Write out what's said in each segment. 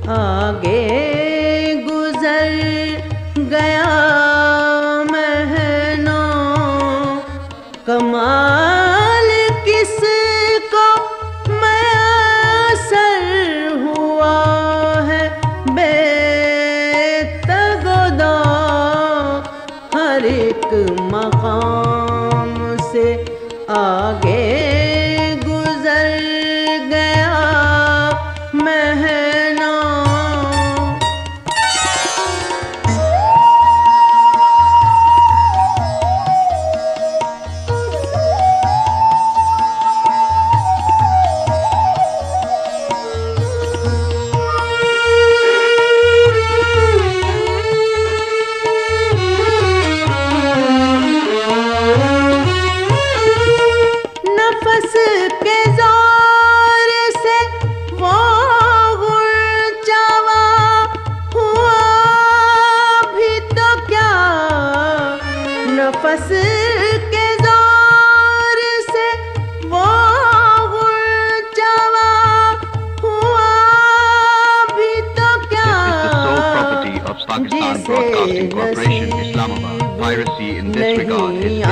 आगे गुजर गया महीनों, कमाल किसको मैसर हुआ है बेतगदा, हर एक मकाम से आगे गुजर गया महीना। नफस के जोर से वो गुलचावा हुआ भी तो क्या, नफस के जोर से वो गुलचावा हुआ भी तो क्या, जिसे नसीब नहीं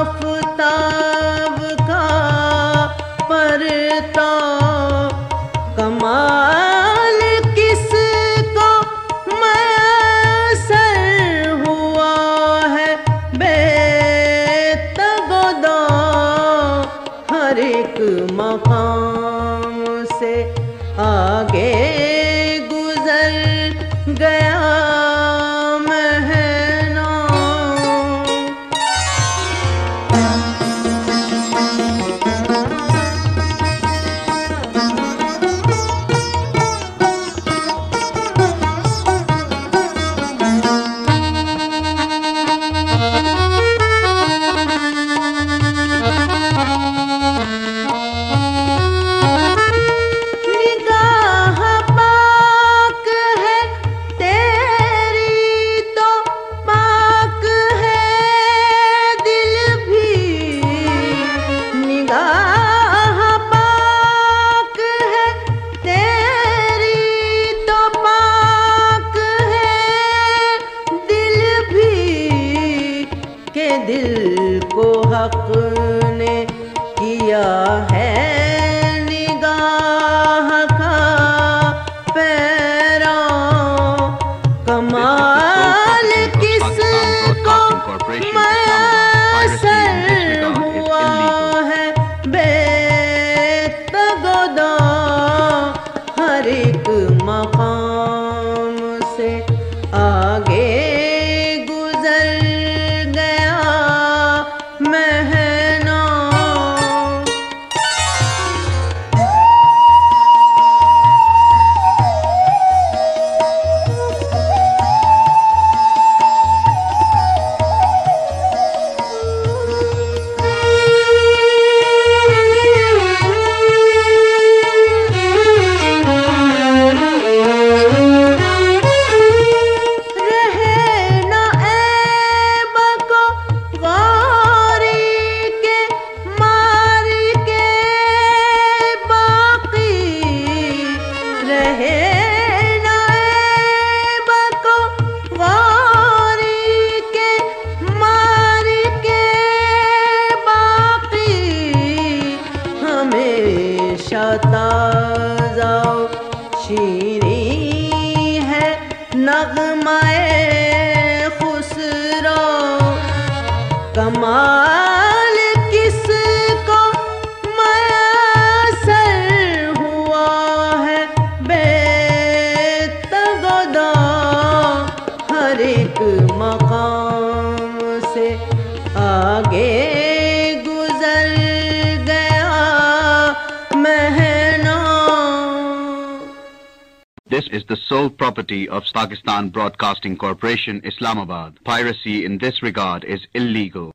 आफताब का परता, कमाल किसको मैसर हुआ है बेतगदा, हर एक मकाम से आगे गुजर गया महीना। निगाह पाक है तेरी तो पाक है दिल भी, निगाह पाक है तेरी तो पाक है दिल भी, के दिल को हक ने किया है निगाह का पैरा, कमाल किसको मैसर हुआ है बेतगदा, हर एक मकाम से आगे गुजर गया महीना। ताज़ा शीरी है नग़्माए खुसरो, कमाल किसको मैसर हुआ है बेतगदा, हर एक मकाम से आगे गुजर गया महीना। This is the sole property of Pakistan Broadcasting Corporation, Islamabad. Piracy in this regard is illegal.